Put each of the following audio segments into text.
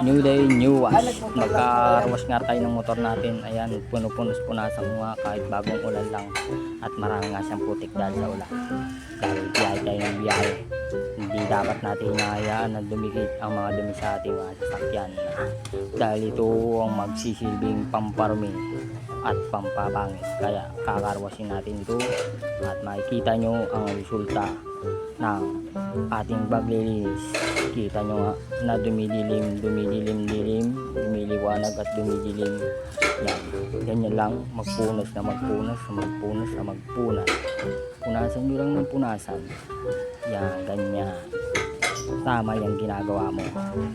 New day, new wash. Magka-wash nga tayo ng motor natin. Ayan, puno-punos-punasan mo nga kahit bagong ulan lang. At marami nga siyang putik dahil sa ulan. Dahil biyahe tayo ng biyahe. Hindi dapat natin hinahayaan na dumikit ang mga dumi sa ating mga sasakyan. Dahil ito ang magsisilbing pamparumi at pampabangit. Kaya kakarwasin natin ito at makikita nyo ang resulta ng ating paglilinis. Kita nyo nga na dumidilim, dumiliwanag at dumidilim. Yan, ganyan lang, magpunas na magpunas na magpunas na magpunas. Punasan nyo lang ng punasan. Yan, ganyan. Tama yung ginagawa mo.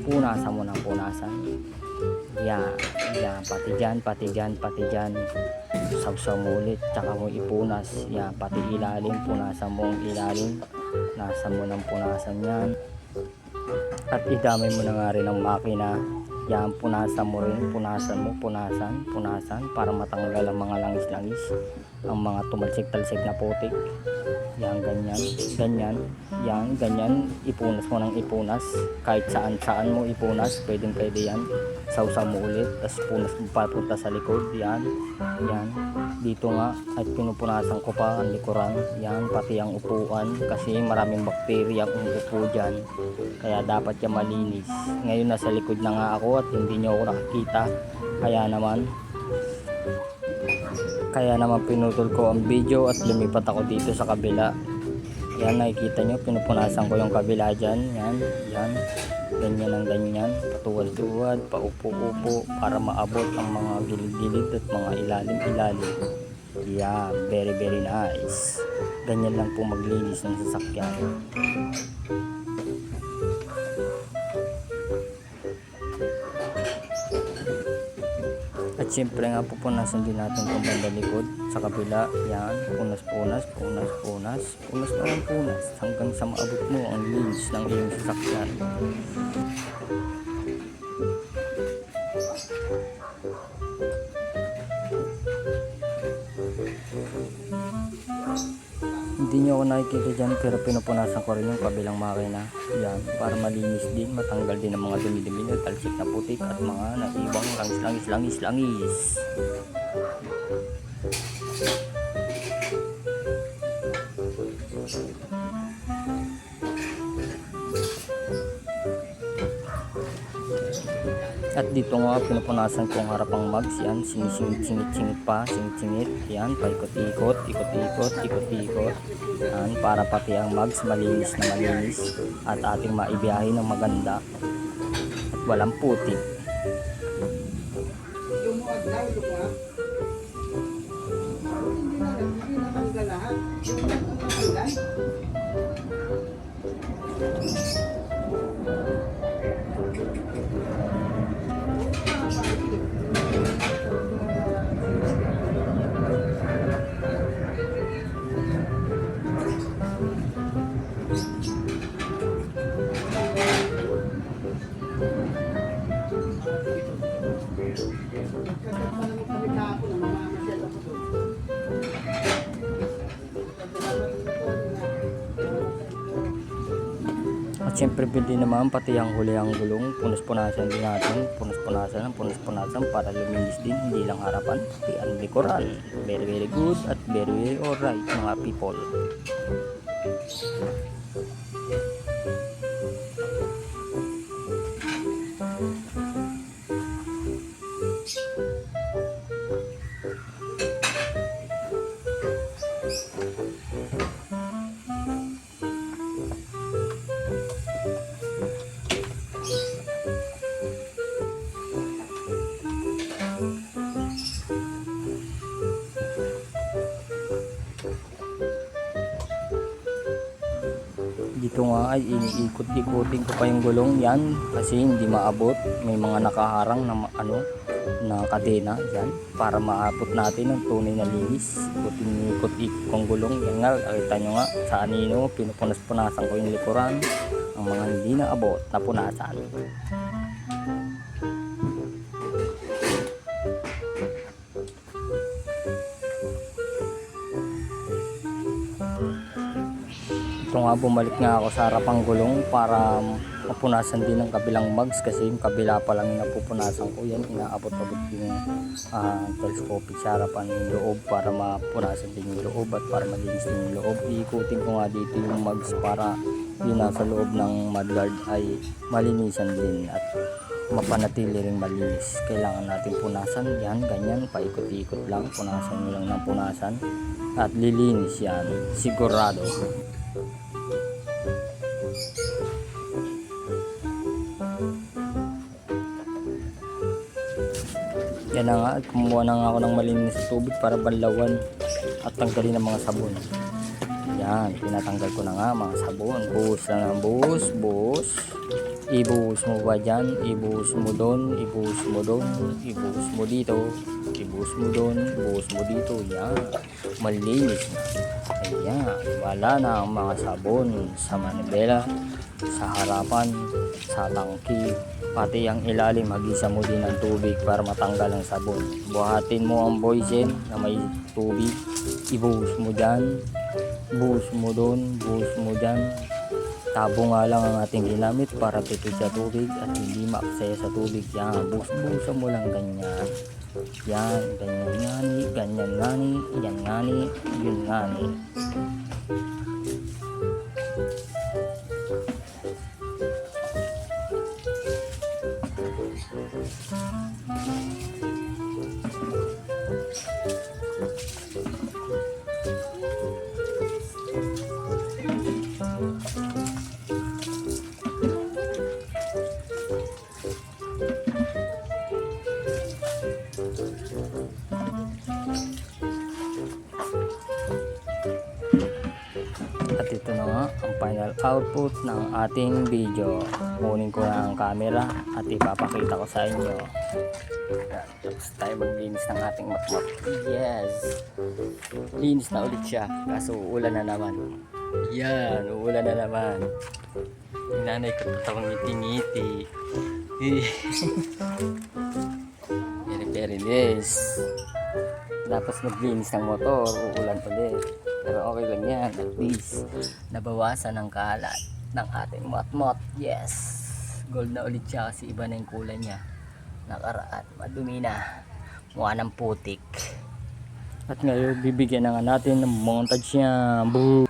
Punasan mo ng punasan. Yan, yan, pati dyan. Sabsaw mo ulit, tsaka mo ipunas. Yan, pati ilalim, punasan mo ang ilalim. Nasan mo ng punasan yan. At idamay mo na nga rin ang makina. Yan, punasan mo rin, punasan para matanggal ang mga langis-langis, ang mga tumalsik-talsik na putik. Yan, ganyan, ipunas mo ng ipunas. Kahit saan mo ipunas, pwede yan. Sausaw mo ulit, tapos punas mo papunta sa likod. Yan, dito nga, at pinupunasan ko pa ang likuran. Yan, pati ang upuan, kasi maraming bakterya ang upo dyan. Kaya dapat yan malinis. Ngayon nasa likod na nga ako at hindi nyo ako nakikita. Kaya naman pinutol ko ang video at lumipat ako dito sa kabila. Yan, nakikita nyo, pinupunasan ko yung kabila dyan. Yan, ganyan, patuwad-tuwad, paupo-upo para maabot ang mga gilid-gilid at mga ilalim-ilalim. Yan, very nice. Ganyan lang po maglinis ng sasakyan. At syempre nga pupunasan din natin itong banda likod sa kabila. Yan, punas hanggang sa maabot mo ang linis ng iyong sasakyan. Hindi nyo ako nakikita dyan, pero pinupunasan ko rin yung kabilang makina. Yan, para malinis din, matanggal din ang mga dumi-dumi na talsik na putik at mga naiwang langis. At dito nga pinupunasan ko ang harapang mags. Yan, singit. Yan, paikot-ikot. Yan, para pati ang mags malinis at ating maibiyahe ng maganda at walang putik. At syempre pwede naman pati ang huli ang gulong, punas-punasan din natin, punas-punasan para luminis din, hindi lang harapan, pati ang likuran. Very good at very alright mga people. Dito nga ay iniikot-ikotin ko pa yung gulong yan kasi hindi maabot. May mga nakaharang na na kadena yan para maabot natin ang tunay na linis. Ikot-ikot kong gulong yan nga, kita nyo nga sa anino, pinupunas-punasan ko yung likuran, ang mga hindi naabot na punasan. Ito nga, bumalik nga ako sa harapang gulong para mapunasan din ng kabilang mugs kasi yung kabila pa lang yung napupunasan ko. Yan, inaabot-abot yung telescopic sa harapan yung loob para mapunasan din yung loob at para malinis din yung loob. Iikutin ko nga dito yung mugs para yung nasa loob ng mudguard ay malinisan din at mapanatili ring malinis. Kailangan natin punasan yan, ganyan, paikot-ikot lang, punasan nyo lang ng punasan at lilinis yan, sigurado. Yan na nga, kumuha na nga ako ng malinis na tubig para banlawan at tanggalin ang mga sabon. Yan, tinatanggal ko na nga mga sabon. Buhos na ng buhos, buhos. Ibuhos mo ba dyan? Ibuhos mo doon, ibuhos mo doon, ibuhos mo dito, ibuhos mo doon, ibuhos mo dito. Yan, malinis na. Ayan, wala na ang mga sabon sa manibela, sa harapan, sa tangki, pati ang ilalim. Magisa mo din ng tubig para matanggal ang sabon. Buhatin mo ang boysen na may tubig, ibuhos mo dyan, buhos mo doon, buhos mo dyan. Tabo nga lang ang ating ginamit para tipid sa tubig at hindi maaksaya sa tubig. Yan, buhos-buhusan mo lang ganyan. Yan, ganyan ngani, ganyan ngani, yan ngani, yun ngani. At ito na nga ang final output ng ating video. Kunin ko na ang camera at ipapakita ko sa inyo. Tapos tayo maglinis ng ating matmap. Yes, linis na ulit siya, kaso uulan na naman. Yan, uulan na naman. Yung nanay ko tatawang ngiti-ngiti. Very linis. Tapos maglinis ng motor, uulan ulit. Pero okay lang yan, at least nabawasan ang kalat ng ating matmot. Yes, gold na ulit siya kasi iba na yung kulay niya. Nakaraan, madumi na, mukha ng putik. At ngayon bibigyan na nga natin ng montage niya. Boom!